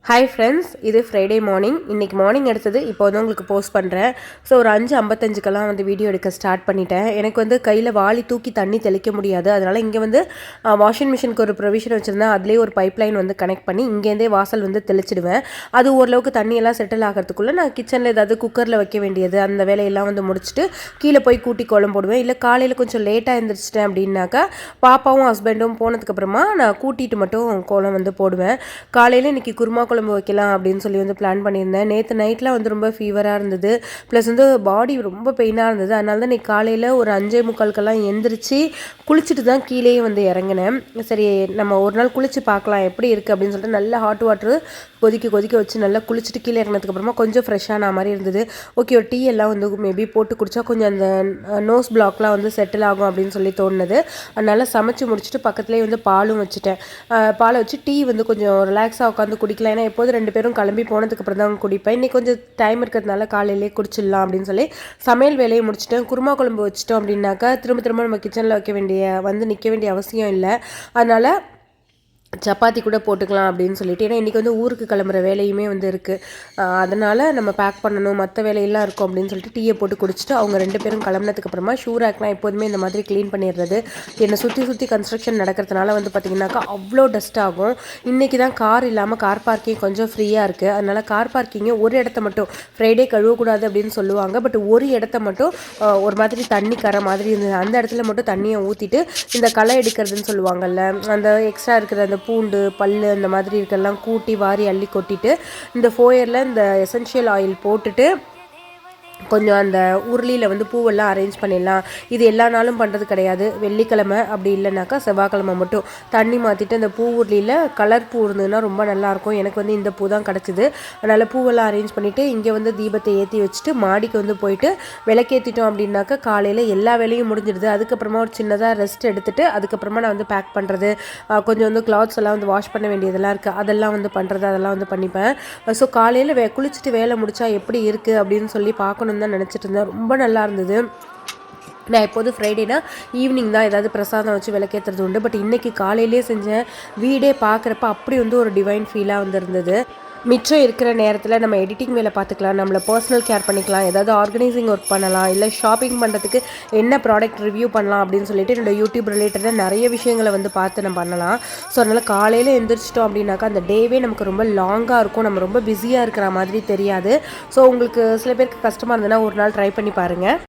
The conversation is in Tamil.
ஹாய் ஃப்ரெண்ட்ஸ், இது ஃப்ரைடே மார்னிங். இன்றைக்கி மார்னிங் எடுத்தது இப்போ வந்து உங்களுக்கு போஸ்ட் பண்ணுறேன். ஸோ ஒரு 5:55க்கெல்லாம் வந்து வீடியோ எடுக்க ஸ்டார்ட் பண்ணிட்டேன். எனக்கு வந்து கையில் வாளி தூக்கி தண்ணி தெளிக்க முடியாது. அதனால் இங்கே வந்து வாஷிங் மிஷினுக்கு ஒரு ப்ரொவிஷன் வச்சுருந்தேன். அதுலேயே ஒரு பைப் லைன் வந்து கனெக்ட் பண்ணி இங்கேருந்தே வாசல் வந்து தெளிச்சிடுவேன். அது ஓரளவுக்கு தண்ணியெல்லாம் செட்டில் ஆகிறதுக்குள்ளே நான் கிச்சனில் ஏதாவது குக்கரில் வைக்க வேண்டியது அந்த வேலையெல்லாம் வந்து முடிச்சுட்டு கீழே போய் கூட்டி கோலம் போடுவேன். இல்லை காலையில் கொஞ்சம் லேட்டாக எழுந்திரிச்சிட்டேன் அப்படின்னாக்கா பாப்பாவும் ஹஸ்பண்டும் போனதுக்கப்புறமா நான் கூட்டிகிட்டு மட்டும் கோலம் வந்து போடுவேன். காலையில் இன்றைக்கி குருமா குழம்பு வைக்கலாம் அப்படின்னு சொல்லி வந்து பிளான் பண்ணியிருந்தேன். நேற்று நைட்டில் வந்து ரொம்ப ஃபீவராக இருந்தது, ப்ளஸ் வந்து பாடி ரொம்ப பெயினாக இருந்தது. அதனால தான் இன்றைக்கி காலையில் ஒரு 5:45க்கெல்லாம் எந்திரிச்சு குளிச்சுட்டு தான் கீழேயே வந்து இறங்கினேன். சரி, நம்ம ஒரு நாள் குளித்து பார்க்கலாம் எப்படி இருக்குது அப்படின்னு சொல்லிட்டு நல்லா ஹாட் வாட்ரு கொதிக்க வச்சு நல்லா குளிச்சுட்டு கீழே இறங்கினதுக்கப்புறமா கொஞ்சம் ஃப்ரெஷ்ஷான மாதிரி இருந்தது. ஓகே, ஒரு டீ எல்லாம் வந்து மேபி போட்டு குடித்தா கொஞ்சம் அந்த நோஸ் பிளாக்லாம் வந்து செட்டில் ஆகும் அப்படின்னு சொல்லி தோணுது. அதனால் சமைச்சு முடிச்சுட்டு பக்கத்துலேயே வந்து பாலும் வச்சுட்டேன். பாலை வச்சு டீ வந்து கொஞ்சம் ரிலாக்ஸாக உட்காந்து குடிக்கலாம். ஏன்னா எப்போது 2 பேரும் கிளம்பி போனதுக்கப்புறம் தான் குடிப்பேன். இன்றைக்கி கொஞ்சம் டைம் இருக்கிறதுனால காலையிலே குடிச்சிடலாம் அப்படின்னு சொல்லி சமையல் வேலையை முடிச்சுட்டேன். குருமா குழம்பு வச்சுட்டோம் அப்படின்னாக்கா திரும்ப நம்ம கிச்சனில் நிற்க வேண்டிய அவசியம் இல்லை. அதனால் சப்பாத்தி கூட போட்டுக்கலாம் அப்படின்னு சொல்லிட்டு, ஏன்னா இன்றைக்கி வந்து ஊருக்கு கிளம்புற வேலையுமே வந்து இருக்குது. அதனால் நம்ம பேக் பண்ணணும், மற்ற வேலையெல்லாம் இருக்கும் அப்படின்னு சொல்லிட்டு டீயை போட்டு குடிச்சிட்டு அவங்க 2 பேரும் கிளம்புனதுக்கப்புறமா ஷூ ரேக்லாம் எப்போதுமே இந்த மாதிரி க்ளீன் பண்ணிடுறது. என்னை சுற்றி கன்ஸ்ட்ரக்ஷன் நடக்கிறதுனால வந்து பார்த்திங்கனாக்கா அவ்வளோ டஸ்ட் ஆகும். இன்றைக்கி தான் கார் இல்லாமல் கார் பார்க்கிங் கொஞ்சம் ஃப்ரீயாக இருக்குது. அதனால் கார் பார்க்கிங்கை ஒரு இடத்த மட்டும் ஃப்ரைடே கழுவக்கூடாது அப்படின்னு சொல்லுவாங்க. பட் ஒரு இடத்த மட்டும் ஒரு மாதிரி தண்ணி கரை மாதிரி இருந்தது. அந்த இடத்துல மட்டும் தண்ணியை ஊற்றிட்டு இந்த களை எடுக்கிறதுன்னு சொல்லுவாங்கள்ல, அந்த எக்ஸ்ட்ரா இருக்கிற அந்த பூண்டு பல் அந்த மாதிரி இருக்கெல்லாம் கூட்டி வாரி அள்ளி கொட்டிட்டு இந்த ஃபோயரில் இந்த எசென்ஷியல் ஆயில் போட்டுட்டு கொஞ்சம் அந்த உருளியில் வந்து பூவெல்லாம் அரேஞ்ச் பண்ணிடலாம். இது எல்லா நாளும் பண்ணுறது கிடையாது. வெள்ளிக்கிழமை அப்படி இல்லைனாக்கா செவ்வாய்க்கிழமை மட்டும் தண்ணி மாற்றிட்டு அந்த பூ உருளியில் கலர் பூ இருந்ததுன்னா ரொம்ப நல்லாயிருக்கும். எனக்கு வந்து இந்த பூ தான் கிடச்சிது. அதனால் பூவெல்லாம் அரேஞ்ச் பண்ணிவிட்டு இங்கே வந்து தீபத்தை ஏற்றி வச்சுட்டு மாடிக்கு வந்து போயிட்டு விளக்கேற்றிட்டோம் அப்படின்னாக்கா காலையில் எல்லா வேலையும் முடிஞ்சிடுது. அதுக்கப்புறமா ஒரு சின்னதாக ரெஸ்ட் எடுத்துகிட்டு அதுக்கப்புறமா நான் வந்து பேக் பண்ணுறது, கொஞ்சம் வந்து கிளாத்ஸ் எல்லாம் வந்து வாஷ் பண்ண வேண்டியதெல்லாம் இருக்குது, அதெல்லாம் வந்து பண்ணுறது, அதெல்லாம் வந்து பண்ணிப்பேன். ஸோ காலையில் குளிச்சுட்டு வேலை முடித்தா எப்படி இருக்குது அப்படின்னு சொல்லி பார்க்கணும் தான் நினச்சிட்டு இருந்தேன். ரொம்ப நல்லா இருந்தது. நான் எப்போது ஃப்ரைடேனா ஈவினிங் தான் ஏதாவது பிரசாதம் வச்சு விளக்கேற்றுறது உண்டு. பட் இன்றைக்கி காலையிலே செஞ்சேன். வீடே பார்க்குறப்ப அப்படி வந்து ஒரு டிவைன் ஃபீலாக வந்துருந்தது. மிச்சம் இருக்கிற நேரத்தில் நம்ம எடிட்டிங் வேலை பார்த்துக்கலாம், நம்மளை பர்சனல் கேர் பண்ணிக்கலாம், ஏதாவது ஆர்கனைசிங் ஒர்க் பண்ணலாம், இல்லை ஷாப்பிங் பண்ணுறதுக்கு என்ன ப்ராடக்ட் ரிவ்யூ பண்ணலாம் அப்படின்னு சொல்லிட்டு என்னோடய யூடியூப் ரிலேட்டடாக நிறைய விஷயங்களை வந்து பார்த்து நம்ம பண்ணலாம். ஸோ அதனால் காலையில் எழுந்திரிச்சிட்டோம் அப்படின்னாக்கா அந்த டேவே நமக்கு ரொம்ப லாங்காக இருக்கும், நம்ம ரொம்ப பிஸியாக இருக்கிற மாதிரி தெரியாது. ஸோ உங்களுக்கு சில பேருக்கு கஷ்டமாக இருந்ததுன்னா ஒரு நாள் ட்ரை பண்ணி பாருங்கள்.